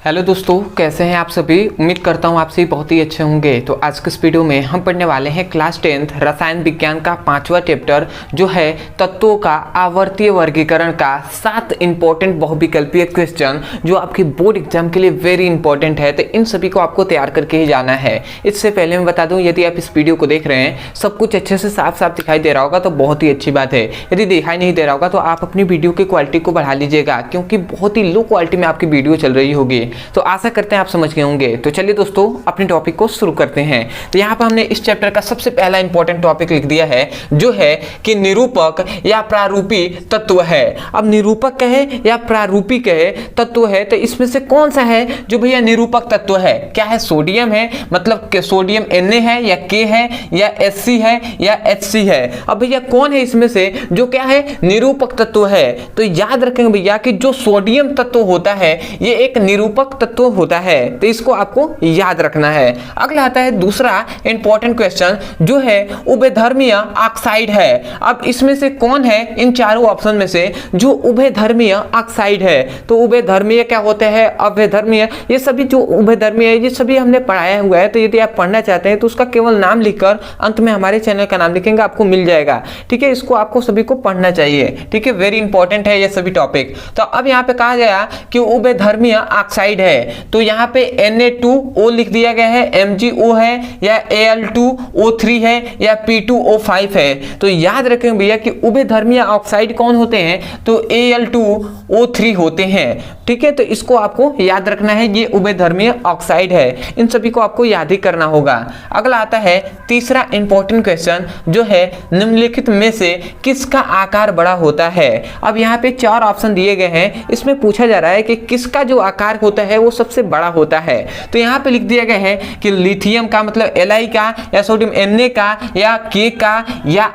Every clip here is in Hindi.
हेलो दोस्तों, कैसे हैं आप सभी। उम्मीद करता हूं आप सभी बहुत ही अच्छे होंगे। तो आज के इस वीडियो में हम पढ़ने वाले हैं क्लास 10th रसायन विज्ञान का 5वां चैप्टर जो है तत्वों का आवर्तीय वर्गीकरण का 7 इंपॉर्टेंट बहुविकल्पीय क्वेश्चन जो आपके बोर्ड एग्जाम के लिए वेरी इंपॉर्टेंट है। तो इन सभी को आपको तैयार करके ही जाना है। इससे पहले मैं बता दूं, यदि आप इस वीडियो को देख रहे हैं सब कुछ अच्छे से साफ साफ दिखाई दे रहा होगा तो बहुत ही अच्छी बात है। यदि दिखाई नहीं दे रहा होगा तो आप अपनी वीडियो की क्वालिटी को बढ़ा लीजिएगा, क्योंकि बहुत ही लो क्वालिटी में आपकी वीडियो चल रही होगी। तो आशा करते हैं आप समझ गए होंगे। तो चलिए दोस्तों अपने टॉपिक को शुरू करते हैं। तो यहाँ पर हमने इस चैप्टर का सबसे पहला इंपॉर्टेंट टॉपिक लिख दिया है जो है कि निरूपक या प्रारूपी तत्व है। अब निरूपक कहे या प्रारूपी कहे तत्व है तो इसमें से कौन सा है जो भैया निरूपक तत्व है। क्या है? सोडियम है, मतलब कि सोडियम Na है या K है या Hc है या Hc है। अब भैया कौन है इसमें से जो क्या है निरूपक तत्व है। तो याद रखेंगे भैया कि जो सोडियम तत्व होता है ये एक निरूपक तत्व होता है, तो इसको आपको याद रखना है। अगला आता है दूसरा इंपॉर्टेंट क्वेश्चन जो है उभयधर्मीय ऑक्साइड है। अब इसमें से कौन है इन चारों ऑप्शन में से जो उभयधर्मीय ऑक्साइड है। तो उभयधर्मीय क्या होते हैं, अभयधर्मीय, ये सभी जो उभयधर्मीय है ये सभी हमने पढ़ाया हुआ है। तो यदि आप पढ़ना चाहते हैं तो उसका केवल नाम लिखकर अंत में हमारे चैनल का नाम लिखेंगे, आपको मिल जाएगा। ठीक है, इसको आपको सभी को पढ़ना चाहिए। ठीक है, वेरी इंपॉर्टेंट है ये सभी टॉपिक। तो अब यहाँ पे कहा गया कि उभयधर्मीय ऑक्साइड है तो यहाँ पे Na2O लिख दिया गया है, MgO है या Al2O3 है या P2O5 है। तो याद रखें भैया कि उभयधर्मीय ऑक्साइड कौन होते हैं तो Al2O3 होते हैं। ठीक है, तो इसको आपको याद रखना है, ये उभयधर्मीय ऑक्साइड है। इन सभी को आपको याद ही करना होगा। अगला आता है तीसरा इंपॉर्टेंट क्वेश्चन जो है निम्नलिखित में से किसका आकार बड़ा होता है। अब यहाँ पे 4 ऑप्शन दिए गए हैं, इसमें पूछा जा रहा है कि किसका जो आकार होता है वो सबसे बड़ा होता है। तो यहाँ पे लिख दिया गया है कि लिथियम का मतलब Li का या सोडियम Na का या K का या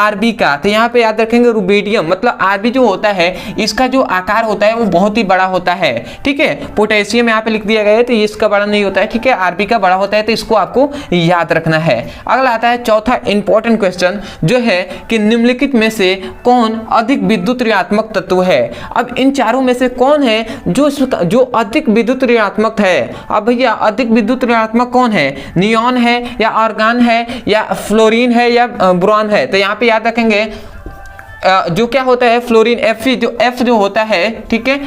Rb का। तो यहाँ पे याद रखेंगे रुबिडियम मतलब Rb जो होता है इसका जो आकार होता है वो बहुत ही बड़ा होता है। ठीक है, पोटेशियम यहाँ पे लिख दिया गया है तो इसका बड़ा नहीं होता है। ठीक है, Rb का बड़ा होता है, तो इसको आपको याद रखना है। अगला आता है चौथा इंपॉर्टेंट क्वेश्चन जो है कि निम्नलिखित में से कौन अधिक विद्युत ऋणात्मक तत्व है। अब इन चारों में से कौन है जो अधिक विद्युत ऋणात्मक है। अब भैया अधिक विद्युत ऋणात्मक कौन है, नियॉन है या आर्गन है या फ्लोरीन है या बोरॉन है। तो यहाँ पे याद रखेंगे जो क्या होता है फ्लोरीन Fe जो F जो होता है, ठीक है,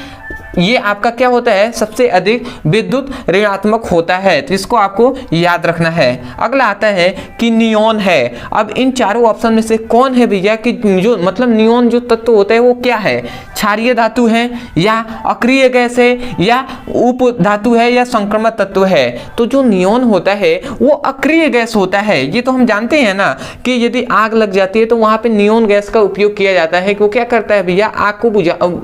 ये आपका क्या होता है सबसे अधिक विद्युत ऋणात्मक होता है, तो इसको आपको याद रखना है। अगला आता है कि नियॉन है। अब इन चारों ऑप्शन में से कौन है भैया कि जो मतलब नियॉन जो तत्व होता है वो क्या है, क्षारीय धातु है या अक्रिय गैस है या उप धातु है या संक्रमण तत्व है। तो जो नियॉन होता है वो अक्रिय गैस होता है। ये तो हम जानते हैं ना कि यदि आग लग जाती है तो वहां पे नियॉन गैस का उपयोग किया जाता है। वो क्या करता है भैया, आग को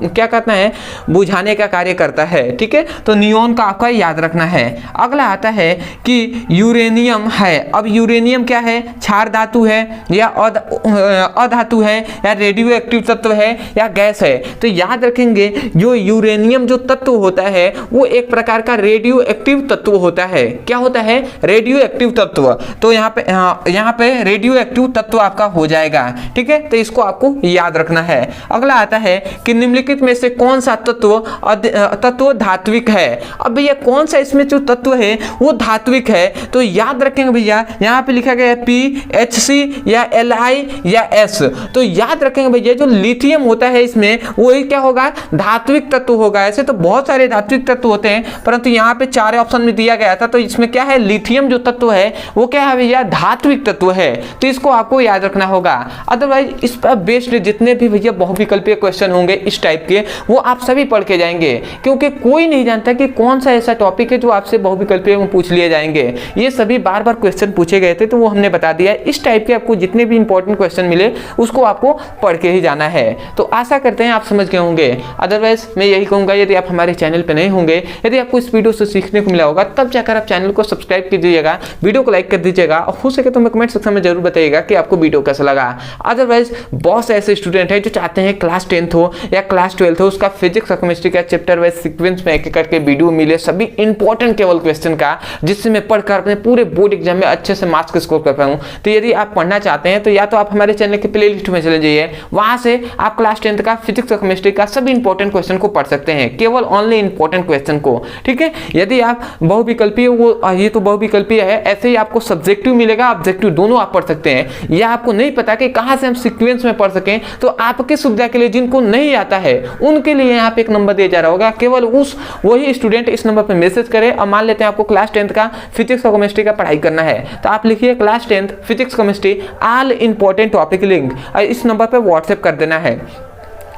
क्या करता है, बुझाने का कार्य करता है। ठीक है, तो नियॉन का आपका याद रखना है। अगला आता है कि यूरेनियम है। अब यूरेनियम क्या है, क्षार धातु है या अधातु है या रेडियो एक्टिव तत्व है या गैस है। तो याद रखेंगे जो यूरेनियम जो तत्व होता है वो एक प्रकार का रेडियो एक्टिव तत्व होता है। क्या होता है, रेडियो एक्टिव तत्व। तो यहाँ पे रेडियो एक्टिव तत्व आपका हो जाएगा। ठीक है, तो इसको आपको याद रखना है। अगला आता है कि निम्नलिखित में से कौन सा तत्व धात्विक है। अब भैया कौन सा इसमें जो तत्व है वो धात्विक है। तो याद रखेंगे भैया यहाँ पे लिखा गया है PHC या Li या S। तो याद रखेंगे भैया जो लिथियम होता है इसमें वो क्या होगा, धात्विक तत्व होगा। ऐसे तो बहुत सारे धात्विक तत्व होते हैं परंतु यहाँ पे 4 ऑप्शन में दिया गया था तो इसमें क्या है, लिथियम जो तत्व है वो क्या है भैया, धात्विक तत्व है। तो इसको आपको याद रखना होगा। अदरवाइज इस पर बेस्ड जितने भी भैया बहुविकल्पीय क्वेश्चन होंगे इस टाइप के वो आप सभी पढ़ के जाएंगे, क्योंकि कोई नहीं जानता कि कौन सा ऐसा टॉपिक है जो आपसे बहुविकल्पीय में पूछ लिए जाएंगे। ये सभी बार बार क्वेश्चन पूछे गए थे तो वो हमने बता दिया। इस टाइप के आपको जितने भी इंपॉर्टेंट क्वेश्चन मिले उसको आपको पढ़ के ही जाना है। तो आशा करते हैं आप समझ गए होंगे। अदरवाइज मैं यही कहूंगा यदि आप हमारे चैनल पर नहीं होंगे, यदि आपको इस वीडियो से सीखने को मिला होगा तब जाकर आप चैनल को सब्सक्राइब कर दीजिएगा, वीडियो को लाइक कर दीजिएगा और हो सके तो मैं कमेंट सेक्शन में जरूर बताइएगा कि आपको वीडियो कैसा लगा। अदरवाइज बहुत से ऐसे स्टूडेंट हैं जो चाहते हैं क्लास 10th हो या क्लास 12th हो उसका फिजिक्स और केमिस्ट्री का चैप्टर वाइज सीक्वेंस में एक करके वीडियो मिले सभी इंपॉर्टेंट केवल क्वेश्चन का, जिससे मैं पढ़कर अपने पूरे बोर्ड एग्जाम में अच्छे से मार्क्स स्कोर कर पाऊँ। तो यदि आप पढ़ना चाहते हैं तो या तो आप हमारे चैनल के प्ले लिस्ट में चले जाइए, वहां से आप क्लास 10th का फिजिक्स और केमिस्ट्री का सभी इंपॉर्टेंट क्वेश्चन को पढ़ सकते हैं, केवल ओनली इंपॉर्टेंट क्वेश्चन को। ठीक है, यदि आप बहुविकल्पीय ये तो बहुविकल्पीय है, ऐसे ही आपको सब्जेक्टिव मिलेगा, ऑब्जेक्टिव दोनों आप पढ़ सकते हैं। या आपको नहीं पता कि कहां से हम सीक्वेंस में पढ़ सकें, तो आपके सुविधा के लिए जिनको नहीं आता है उनके लिए यहाँ पे एक नंबर दिया जा रहा होगा, केवल वही स्टूडेंट इस नंबर पर मैसेज करे। और मान लेते हैं आपको क्लास 10th का फिजिक्स और केमिस्ट्री का पढ़ाई करना है, तो आप लिखिए class 10th physics chemistry all important topic link, इस नंबर पर व्हाट्सएप कर देना है।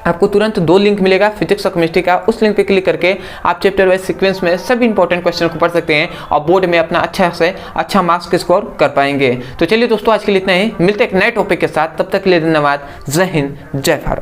आपको तुरंत 2 लिंक मिलेगा फिजिक्स और केमिस्ट्री का, उस लिंक पे क्लिक करके आप चैप्टर वाइज सीक्वेंस में सभी इंपॉर्टेंट क्वेश्चन को पढ़ सकते हैं और बोर्ड में अपना अच्छा मार्क्स के स्कोर कर पाएंगे। तो चलिए दोस्तों, आज के लिए इतना ही, मिलते हैं एक नए टॉपिक के साथ, तब तक के लिए धन्यवाद। जय हिंद, जय भारत।